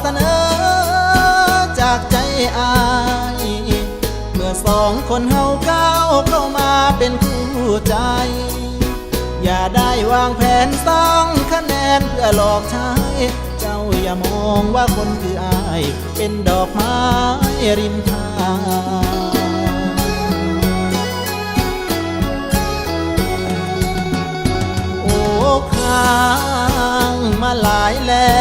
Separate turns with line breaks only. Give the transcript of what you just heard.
เสนอจากใจอายเมื่อสองคนเฮาก้าวเข้ามาเป็นคู่ใจอย่าได้วางแผนสร้างคะแนนเพื่อหลอกใช้เจ้าอย่ามองว่าคนคืออายเป็นดอกไม้ริมทางโอ้ค้างมาหลายแล้ว